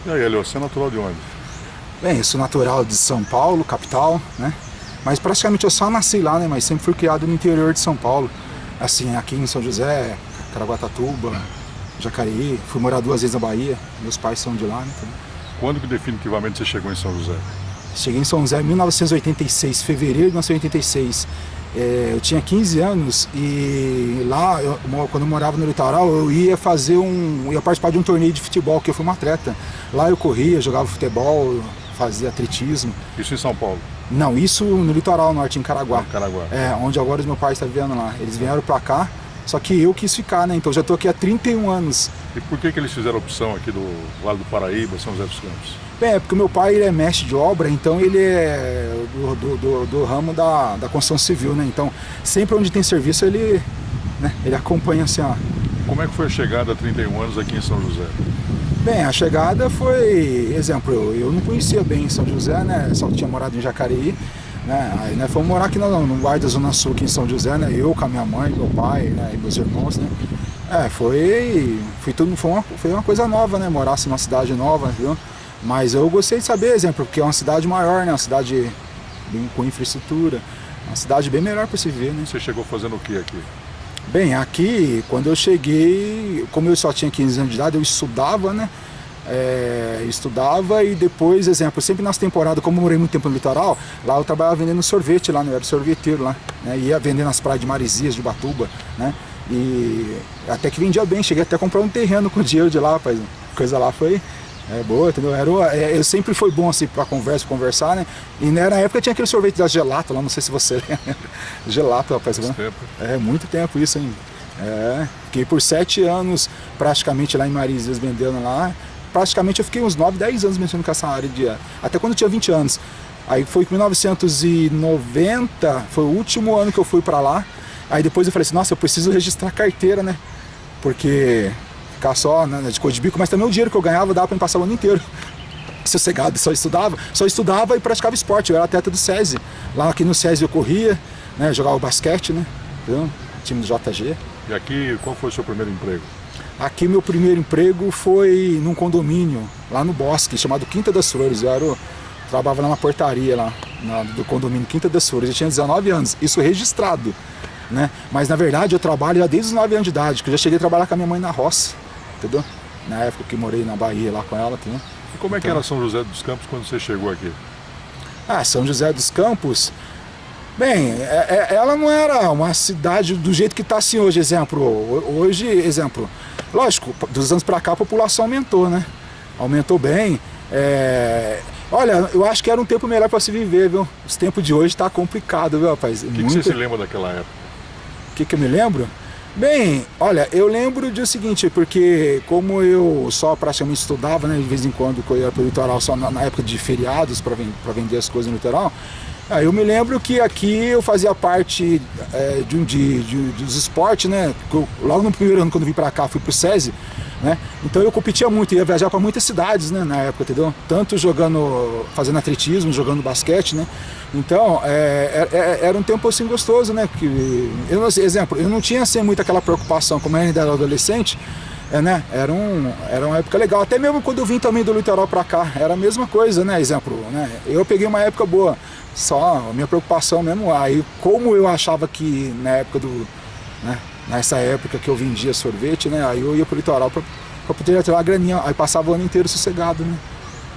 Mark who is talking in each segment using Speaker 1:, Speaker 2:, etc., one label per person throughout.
Speaker 1: E aí, Hélio, você é natural de onde?
Speaker 2: Bem, eu sou natural de São Paulo, capital, né? Mas praticamente eu só nasci lá, né? Mas sempre fui criado no interior de São Paulo. Assim, aqui em São José, Caraguatatuba, Jacareí. Fui morar 2 vezes na Bahia. Meus pais são de lá, né?
Speaker 1: Quando que definitivamente você chegou em São José?
Speaker 2: Cheguei em São José em 1986, fevereiro de 1986. Eu tinha 15 anos e lá, quando eu morava no litoral, eu ia participar de um torneio de futebol, que eu fui um atleta. Lá eu corria, jogava futebol, fazia atletismo.
Speaker 1: Isso em São Paulo?
Speaker 2: Não, isso no litoral norte, em Caraguá.
Speaker 1: Caraguá.
Speaker 2: Onde agora os meus pais estão vivendo lá. Eles vieram pra cá, só que eu quis ficar, né? Então já tô aqui há 31 anos.
Speaker 1: E por que eles fizeram a opção aqui do Vale do Paraíba, São José dos Campos?
Speaker 2: Bem, é porque o meu pai ele é mestre de obra, então ele é do ramo da construção civil, né? Então, sempre onde tem serviço, ele acompanha assim, ó.
Speaker 1: Como é que foi a chegada há 31 anos aqui em São José?
Speaker 2: Bem, a chegada foi, exemplo, eu não conhecia bem São José, né? Só tinha morado em Jacareí, né? Aí, né, fomos morar aqui no bairro da Zona Sul, aqui em São José, né? Eu com a minha mãe, meu pai, né? E meus irmãos, né? Foi uma coisa nova, né? Morar assim, numa cidade nova, viu? Mas eu gostei de saber, exemplo, porque é uma cidade maior, né? Uma cidade com infraestrutura, uma cidade bem melhor para se viver, né?
Speaker 1: Você chegou fazendo o que aqui?
Speaker 2: Bem, aqui, quando eu cheguei, como eu só tinha 15 anos de idade, eu estudava, né? Estudava e depois, exemplo, sempre nas temporadas, como eu morei muito tempo no litoral, lá eu trabalhava vendendo sorvete lá, né? Eu era sorveteiro lá, né? Ia vender nas praias de Marizias, de Ubatuba, né? E até que vendia bem, cheguei até a comprar um terreno com o dinheiro de lá, rapaz. A coisa lá foi boa, entendeu? Eu sempre foi bom assim pra conversar, né? E na época tinha aquele sorvete da Gelato lá, não sei se você lembra. Gelato, rapaz. Muito tempo isso, hein? Fiquei por 7 anos praticamente lá em Marizias vendendo lá. Praticamente eu fiquei uns 9, 10 anos mexendo com essa área até quando eu tinha 20 anos. Aí foi em 1990, foi o último ano que eu fui pra lá. Aí depois eu falei assim, nossa, eu preciso registrar a carteira, né? Porque ficar só de cor de bico, mas também o dinheiro que eu ganhava dava pra me passar o ano inteiro. Sossegado, só estudava e praticava esporte. Eu era atleta do SESI. Lá aqui no SESI eu corria, né? Jogava basquete, né? Entendeu? Time do JG.
Speaker 1: E aqui, qual foi o seu primeiro emprego?
Speaker 2: Aqui meu primeiro emprego foi num condomínio, lá no Bosque, chamado Quinta das Flores. Trabalhava lá na portaria lá, do condomínio Quinta das Flores. Eu tinha 19 anos, isso registrado, né? Mas na verdade eu trabalho já desde os 9 anos de idade, que eu já cheguei a trabalhar com a minha mãe na roça, entendeu? Na época que morei na Bahia lá com ela, entendeu?
Speaker 1: E como é que era São José dos Campos quando você chegou aqui?
Speaker 2: São José dos Campos, bem, ela não era uma cidade do jeito que está assim hoje, exemplo, lógico, dos anos para cá a população aumentou, né? Aumentou bem. Olha, eu acho que era um tempo melhor para se viver, viu? Os tempos de hoje tá complicado, viu, rapaz?
Speaker 1: O que você se lembra daquela época?
Speaker 2: O que eu me lembro? Bem, olha, eu lembro do seguinte, porque como eu só praticamente estudava, né, de vez em quando eu ia para o litoral só na época de feriados para vender as coisas no litoral, aí eu me lembro que aqui eu fazia parte dos esportes, né? Logo no primeiro ano quando eu vim para cá, fui pro SESI, né? Então eu competia muito, ia viajar para muitas cidades, né, na época, entendeu? Tanto fazendo atletismo, jogando basquete, né? Então, era um tempo assim gostoso, né? Eu não tinha assim muito aquela preocupação, como eu ainda era adolescente, né? Era uma época legal. Até mesmo quando eu vim também do litoral para cá, era a mesma coisa, né? Né? Eu peguei uma época boa, só a minha preocupação mesmo, aí como eu achava que nessa época que eu vendia sorvete, né? Aí eu ia pro litoral para poder ter uma graninha, aí passava o ano inteiro sossegado, né?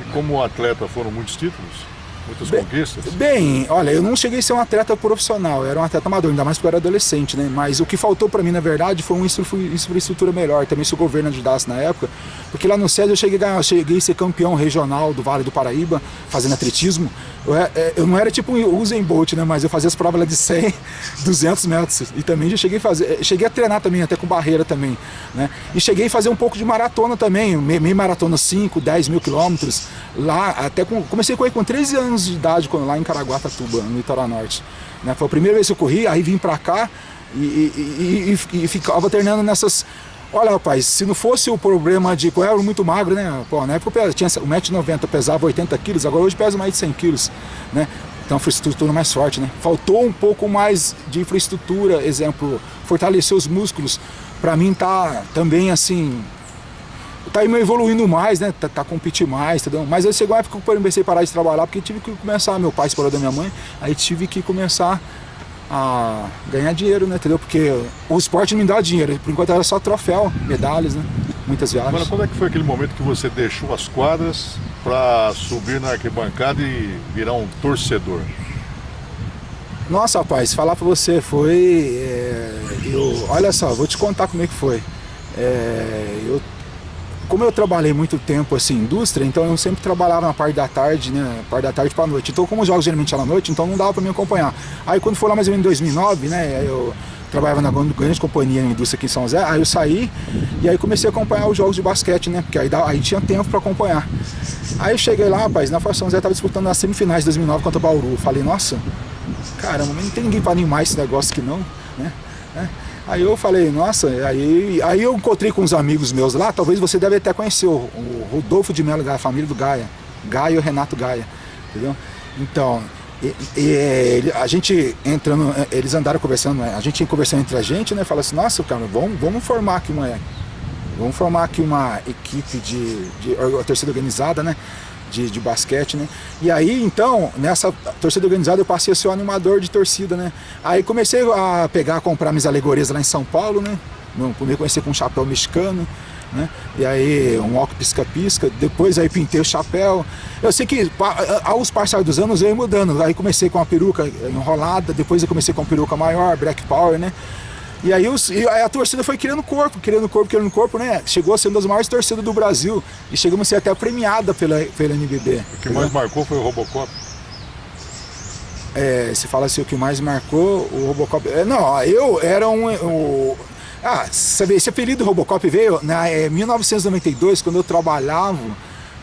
Speaker 1: E como atleta foram muitos títulos? Muitas conquistas?
Speaker 2: Bem, olha, eu não cheguei a ser um atleta profissional, eu era um atleta amador, ainda mais porque eu era adolescente, né? Mas o que faltou para mim, na verdade, foi uma infraestrutura melhor, também se o governo ajudasse na época, porque lá no SESI eu cheguei a ser campeão regional do Vale do Paraíba, fazendo atletismo. Eu não era tipo um Usain Bolt, né? Mas eu fazia as provas lá de 100, 200 metros, e também já cheguei a treinar também, até com barreira também, né? E cheguei a fazer um pouco de maratona também, meia maratona 5, 10 mil quilômetros, lá, comecei a correr com 13 anos de idade, lá em Caraguatatuba, no litoral norte, né? Foi a primeira vez que eu corri, aí vim pra cá e ficava treinando nessas. Olha, rapaz, se não fosse o problema de eu era muito magro, né? Pô, na época eu tinha 1,90 m, pesava 80 quilos, agora hoje peso mais de 100 quilos, né? Então a infraestrutura mais forte, né? Faltou um pouco mais de infraestrutura, exemplo, fortalecer os músculos. Pra mim tá também assim, tá evoluindo mais, né? Tá competindo mais, entendeu? Mas aí chegou uma época que eu comecei a parar de trabalhar, porque tive que começar, meu pai separou da minha mãe, aí tive que começar a ganhar dinheiro, né? Entendeu? Porque o esporte não me dá dinheiro, por enquanto era só troféu, medalhas, né? Muitas viagens.
Speaker 1: Agora, quando é que foi aquele momento que você deixou as quadras para subir na arquibancada e virar um torcedor?
Speaker 2: Nossa, rapaz, falar pra você, foi... olha só, vou te contar como é que foi. Como eu trabalhei muito tempo assim, indústria, então eu sempre trabalhava na parte da tarde, né? Parte da tarde pra noite. Então, como os jogos geralmente eram à noite, então não dava pra me acompanhar. Aí quando foi lá mais ou menos em 2009, né? Eu trabalhava na grande companhia na indústria aqui em São José, aí eu saí e aí comecei a acompanhar os jogos de basquete, né? Porque aí tinha tempo pra acompanhar. Aí eu cheguei lá, rapaz, na São José tava disputando nas semifinais de 2009 contra o Bauru. Falei, nossa, caramba, mas não tem ninguém pra animar esse negócio aqui não, né? Aí eu falei, nossa, aí eu encontrei com uns amigos meus lá, talvez você deve até conhecer o Rodolfo de Melo Gaia, a família do Gaia, Gaia e o Renato Gaia, entendeu? Então, a gente entrando, eles andaram conversando, a gente ia conversando entre a gente, né? Fala assim, nossa, cara, vamos formar aqui uma equipe de torcida organizada, né? De basquete, né? E aí, então, nessa torcida organizada eu passei a ser o animador de torcida, né? Aí comecei a comprar minhas alegorias lá em São Paulo, né? Comecei com um chapéu mexicano, né? E aí, um óculos pisca-pisca, depois aí pintei o chapéu. Eu sei que aos passar dos anos eu ia mudando. Aí comecei com uma peruca enrolada, depois eu comecei com uma peruca maior, Black Power, né? E aí a torcida foi criando corpo, né? Chegou a ser uma das maiores torcidas do Brasil e chegamos a ser até premiada pela NBB.
Speaker 1: O que mais marcou foi o Robocop?
Speaker 2: Se fala assim, o que mais marcou, o Robocop... não, eu era sabe, esse apelido Robocop veio em 1992, quando eu trabalhava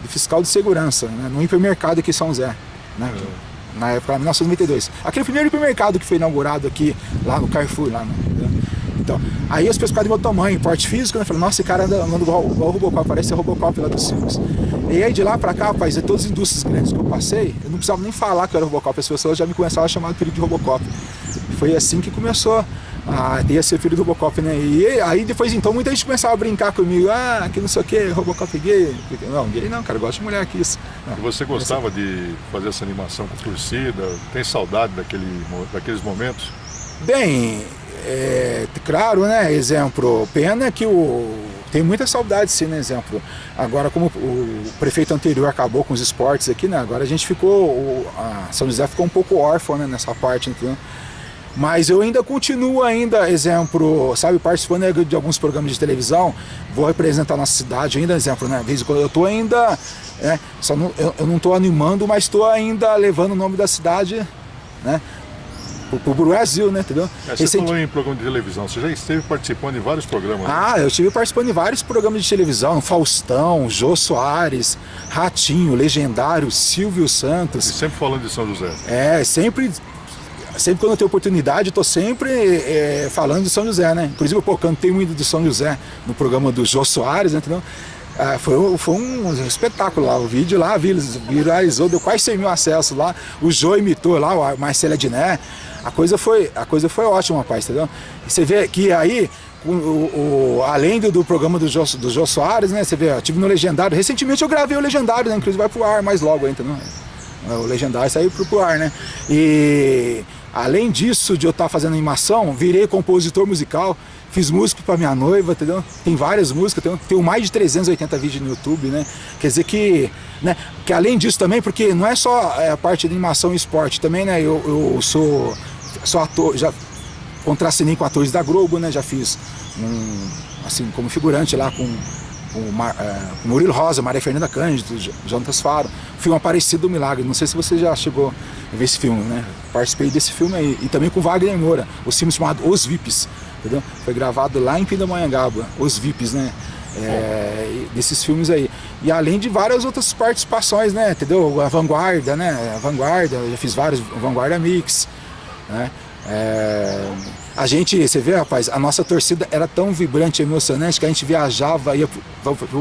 Speaker 2: de fiscal de segurança, né, no hipermercado aqui em São José, né? Na época, 1992. Aquele primeiro hipermercado que foi inaugurado aqui, lá no Carrefour, lá, né? Então, aí as pessoas ficaram do meu tamanho, porte físico, né? Falaram, nossa, esse cara andando igual o Robocop, parece o Robocop lá dos filmes. E aí de lá pra cá, rapaz, todas as indústrias grandes que eu passei, eu não precisava nem falar que eu era Robocop, as pessoas já me começavam a chamar de apelido de Robocop. Foi assim que começou a ter esse filho do Robocop, né? E aí depois, então, muita gente começava a brincar comigo, que não sei o que, Robocop gay. Não, gay não, cara, eu gosto de mulher aqui. Isso.
Speaker 1: E você gostava de fazer essa animação com torcida? Tem saudade daqueles momentos?
Speaker 2: Bem, claro, né? Exemplo, pena que tem muita saudade, sim, né? Exemplo. Agora, como o prefeito anterior acabou com os esportes aqui, né? Agora a gente São José ficou um pouco órfão, né? Nessa parte, entendeu? Mas eu ainda continuo exemplo, sabe, participando de alguns programas de televisão, vou representar a nossa cidade ainda, exemplo, né? Eu estou ainda, eu não estou animando, mas estou ainda levando o nome da cidade, né? Pro Brasil, né, entendeu?
Speaker 1: Você falou em programa de televisão, você já esteve participando de vários programas? Né?
Speaker 2: Eu estive participando de vários programas de televisão, Faustão, Jô Soares, Ratinho, Legendário, Silvio Santos.
Speaker 1: E sempre falando de São José?
Speaker 2: Sempre quando eu tenho oportunidade, eu estou sempre falando de São José, né? Inclusive, eu cantei muito de São José no programa do Jô Soares, né, entendeu? Foi um espetáculo lá, o vídeo lá viralizou, deu quase 100 mil acessos lá, o Jô imitou lá, o Marcelo Adnet, a coisa foi ótima, rapaz, entendeu? E você vê que aí, além do programa do Jô Soares, né, você vê, eu tive no Legendário, recentemente eu gravei o Legendário, né, inclusive vai pro ar mais logo, entendeu? O Legendário saiu pro ar, né, e além disso, de eu estar fazendo animação, virei compositor musical, fiz música para minha noiva, entendeu? Tem várias músicas, tenho mais de 380 vídeos no YouTube, né? Quer dizer que, né, que além disso também, porque não é só a parte de animação e esporte, também, né? Eu sou ator, já contracenei com atores da Globo, né? Já fiz assim, como figurante lá com Murilo Rosa, Maria Fernanda Cândido, Jonatas Faro, filme Aparecido do Milagre, não sei se você já chegou a ver esse filme, né? Participei desse filme aí, e também com Wagner Moura, o filme chamado Os VIPs, entendeu? Foi gravado lá em Pindamonhangaba, Os VIPs, né? Desses filmes aí. E além de várias outras participações, né? Entendeu? A Vanguarda, né? Eu já fiz vários, Vanguarda Mix, né? Você vê, rapaz, a nossa torcida era tão vibrante e emocionante que a gente viajava, ia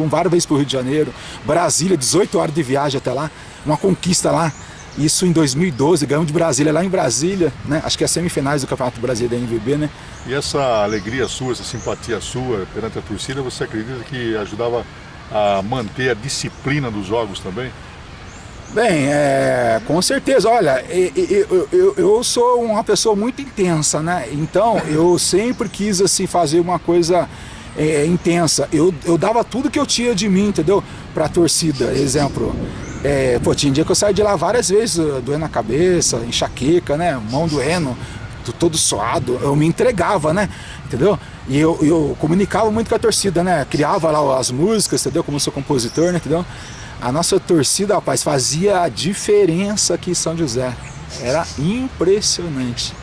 Speaker 2: várias vezes para o Rio de Janeiro, Brasília, 18 horas de viagem até lá, uma conquista lá. Isso em 2012, ganhamos de Brasília, lá em Brasília, né? Acho que é semifinais do Campeonato Brasileiro da NBB, né?
Speaker 1: E essa alegria sua, essa simpatia sua perante a torcida, você acredita que ajudava a manter a disciplina dos jogos também?
Speaker 2: Bem, com certeza. Olha, eu sou uma pessoa muito intensa, né? Então, eu sempre quis assim fazer uma coisa intensa. Eu dava tudo que eu tinha de mim, entendeu? Pra torcida, exemplo. Tinha dia que eu saía de lá várias vezes, doendo a cabeça, enxaqueca, né? Mão doendo, todo suado. Eu me entregava, né? Entendeu? E eu comunicava muito com a torcida, né? Criava lá as músicas, entendeu? Como eu sou compositor, né? Entendeu? A nossa torcida, rapaz, fazia a diferença aqui em São José. Era impressionante.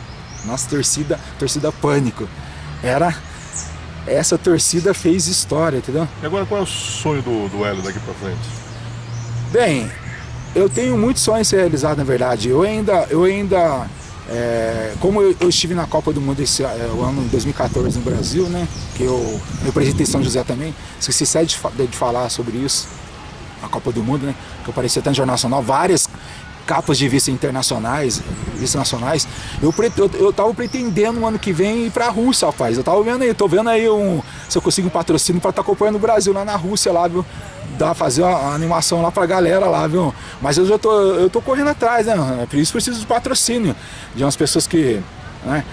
Speaker 2: Nossa torcida Pânico. Essa torcida fez história, entendeu?
Speaker 1: E agora qual é o sonho do Hélio daqui pra frente?
Speaker 2: Bem, eu tenho muitos sonhos a ser realizados, na verdade. Eu ainda como eu estive na Copa do Mundo o ano 2014 no Brasil, né? Que eu representei São José também. Esqueci de falar sobre isso. A Copa do Mundo, né? Que eu apareci até no Jornal Nacional, várias capas de vice-nacionais. Eu tava pretendendo no ano que vem ir pra Rússia, rapaz. Eu tava vendo aí, tô vendo aí se eu consigo um patrocínio pra estar acompanhando o Brasil lá na Rússia, lá, viu? Fazer uma animação lá pra galera lá, viu? Mas eu tô correndo atrás, né? Por isso preciso de patrocínio, de umas pessoas que, né?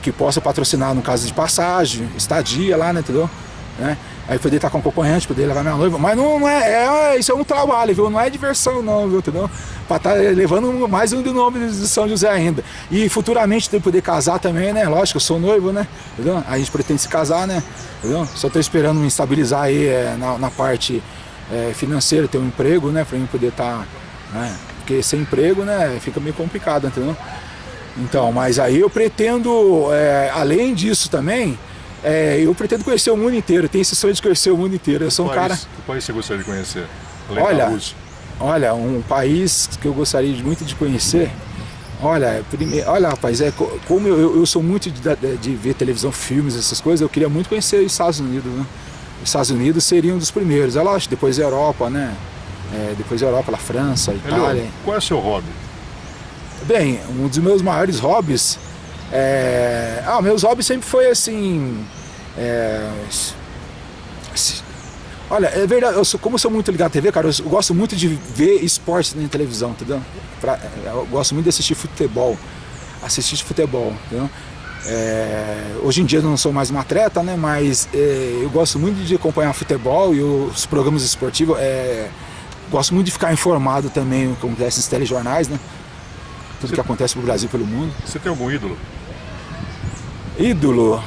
Speaker 2: Que possam patrocinar no caso de passagem, estadia lá, né? Entendeu? Né? Aí poder estar com um concorrente, poder levar minha noiva, mas não isso é um trabalho, viu? Não é diversão não, viu? Entendeu? Para estar levando mais um do nome de São José ainda. E futuramente poder casar também, né? Lógico, eu sou noivo, né? Entendeu? A gente pretende se casar, né? Entendeu? Só estou esperando me estabilizar aí na parte financeira, ter um emprego, né? Para mim poder estar, né? Porque sem emprego, né? Fica meio complicado, entendeu? Então, mas aí eu pretendo, além disso também, eu pretendo conhecer o mundo inteiro, tenho esse sonho de conhecer o mundo inteiro. Eu sou um cara...
Speaker 1: Que país você gostaria de conhecer? Além da Rússia?
Speaker 2: Olha, um país que eu gostaria muito de conhecer, olha, rapaz, como eu sou muito de ver televisão, filmes, essas coisas, eu queria muito conhecer os Estados Unidos, né? Os Estados Unidos seriam um dos primeiros, lógico, depois a Europa, né? Depois a França, a Itália.
Speaker 1: Qual é o seu hobby?
Speaker 2: Bem, um dos meus maiores hobbies... meus hobbies sempre foi assim... Olha, é verdade, como eu sou muito ligado à TV, cara, eu gosto muito de ver esporte na televisão, entendeu? Eu gosto muito de assistir futebol, entendeu? Hoje em dia eu não sou mais um atleta, né? Mas eu gosto muito de acompanhar futebol e os programas esportivos. Gosto muito de ficar informado também, como acontece nos telejornais, né? Tudo que acontece no Brasil e pelo mundo.
Speaker 1: Você tem algum ídolo?
Speaker 2: Ídolo,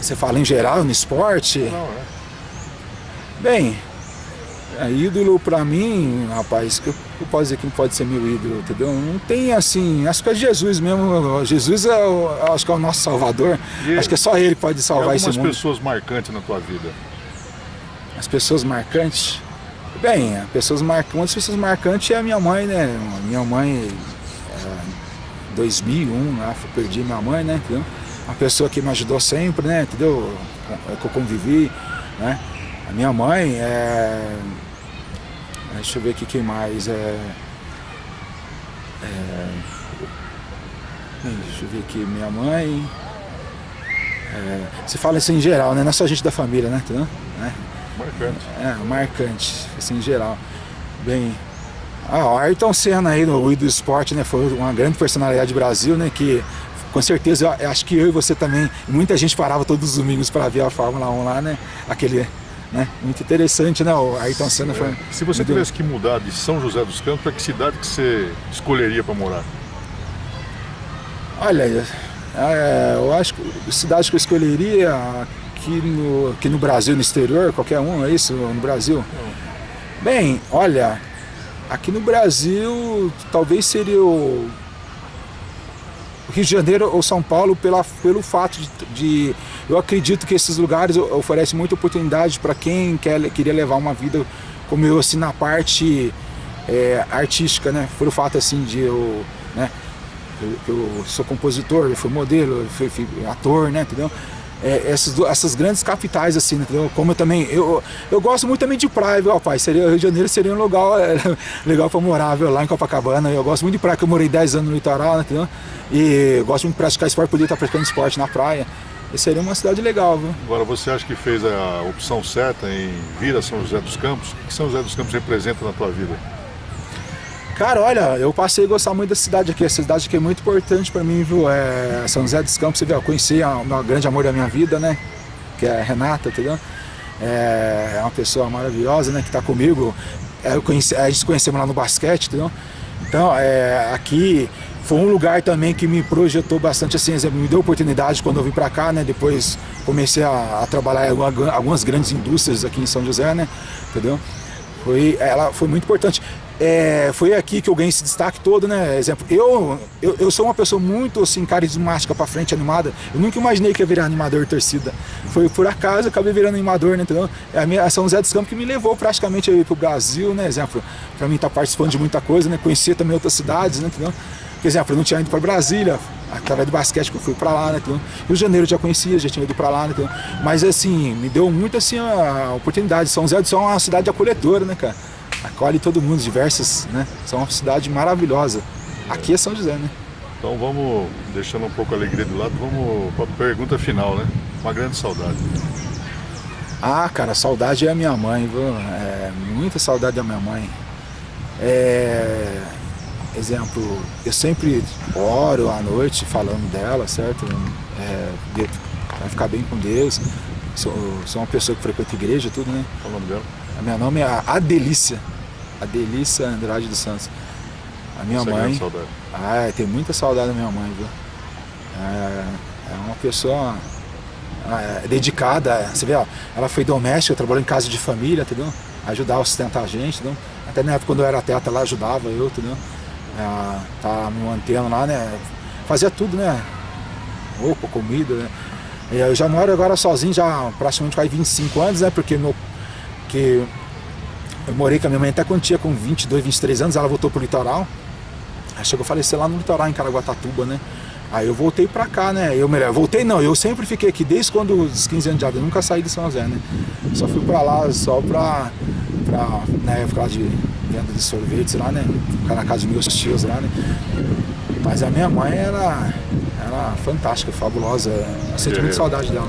Speaker 2: você fala em geral, no esporte?
Speaker 1: Não,
Speaker 2: Bem, ídolo pra mim, rapaz, que eu posso dizer que não pode ser meu ídolo, entendeu? Não tem assim, acho que é Jesus mesmo. Jesus acho que é o nosso salvador. Acho que é só ele que pode salvar esse mundo.
Speaker 1: Algumas pessoas marcantes na tua vida?
Speaker 2: As pessoas marcantes? Bem, uma das pessoas marcantes é a minha mãe, né? Minha mãe, 2001, né? Perdi minha mãe, né? Entendeu? Uma pessoa que me ajudou sempre, né? Entendeu? Que eu convivi, né? A minha mãe, deixa eu ver aqui quem mais, deixa eu ver aqui, minha mãe, você fala assim em geral, né? Não é só gente da família, né? Entendeu?
Speaker 1: Marcante.
Speaker 2: Marcante, assim em geral. Bem, o Ayrton Senna aí, no ídolo do esporte, né? Foi uma grande personalidade do Brasil, né? Que com certeza, eu acho que eu e você também, muita gente parava todos os domingos para ver a Fórmula 1 lá, né? Aquele, né? Muito interessante, né? O Ayrton Senna foi...
Speaker 1: Se você tivesse que mudar de São José dos Campos, para que cidade que você escolheria para morar?
Speaker 2: Olha, eu acho que a cidade que eu escolheria aqui no Brasil, no exterior, qualquer um, é isso? No Brasil? Bem, olha, aqui no Brasil talvez seria o Rio de Janeiro ou São Paulo, pelo fato de eu acredito que esses lugares oferecem muita oportunidade para quem queria levar uma vida como eu, assim, na parte artística, né? Pelo fato assim de né? Eu sou compositor, eu fui modelo, eu fui ator, né? Entendeu? Essas grandes capitais, assim, entendeu? Como eu também, eu gosto muito também de praia, viu, rapaz? O Rio de Janeiro seria um lugar legal para morar, viu? Lá em Copacabana. Eu gosto muito de praia, porque eu morei 10 anos no litoral, né, entendeu? E eu gosto muito de praticar esporte, poder estar praticando esporte na praia, E seria uma cidade legal, viu?
Speaker 1: Agora, você acha que fez a opção certa em vir a São José dos Campos? O que São José dos Campos representa na tua vida?
Speaker 2: Cara, olha, eu passei a gostar muito da cidade aqui. Essa cidade aqui é muito importante pra mim, viu? São José dos Campos, você viu? Eu conheci uma grande amor da minha vida, né? Que é a Renata, entendeu? É uma pessoa maravilhosa, né? Que tá comigo. A gente se conhecemos lá no basquete, entendeu? Então, aqui foi um lugar também que me projetou bastante, assim, me deu oportunidade quando eu vim pra cá, né? Depois comecei a trabalhar em algumas grandes indústrias aqui em São José, né? Entendeu? Ela foi muito importante. Foi aqui que eu ganhei esse destaque todo, né? Exemplo, eu sou uma pessoa muito assim, carismática pra frente, animada. Eu nunca imaginei que ia virar animador de torcida. Foi por acaso, eu acabei virando animador, né? Entendeu? A São José dos Campos que me levou praticamente aí pro Brasil, né? Exemplo, pra mim estar participando de muita coisa, né? Conhecer também outras cidades, né? Entendeu? Por exemplo, eu não tinha ido para Brasília, através do basquete que eu fui para lá, né? Entendeu? Rio de Janeiro eu já conhecia, já tinha ido para lá, né? Entendeu? Mas assim, me deu muito assim a oportunidade. São José do Sul é uma cidade acolhedora, né, cara? Acolhe todo mundo, diversas, né? São uma cidade maravilhosa. Aqui é São José, né?
Speaker 1: Então vamos, deixando um pouco a alegria do lado, vamos para a pergunta final, né? Uma grande saudade.
Speaker 2: Ah, cara, saudade é a minha mãe, viu? Muita saudade da minha mãe. Exemplo, eu sempre oro à noite falando dela, certo? Pra ficar bem com Deus. Sou uma pessoa que frequenta igreja, tudo, né?
Speaker 1: Qual o nome dela?
Speaker 2: Meu nome é Adelícia. Adelícia Andrade dos Santos. A minha mãe.
Speaker 1: Saudade.
Speaker 2: Tem muita saudade da minha mãe, viu? É uma pessoa dedicada. Você vê, ó, ela foi doméstica, trabalhou em casa de família, entendeu? Ajudava a sustentar a gente, entendeu? Até na época quando eu era atleta, ela ajudava eu, entendeu? Tá me mantendo lá, né? Fazia tudo, né? Roupa, comida, né? Eu já moro agora sozinho, já praticamente quase 25 anos, né? Porque eu morei com a minha mãe até quando tinha com 22, 23 anos, ela voltou pro litoral. Aí chegou a falecer lá no litoral, em Caraguatatuba, né? Aí eu voltei pra cá, né? Voltei não, eu sempre fiquei aqui desde quando os 15 anos de idade, eu nunca saí de São José, né? Só fui pra lá só pra na época lá de venda de sorvetes lá, né? Ficar na casa dos meus tios lá, né? Mas a minha mãe era fantástica, fabulosa. Eu sinto muita saudade dela.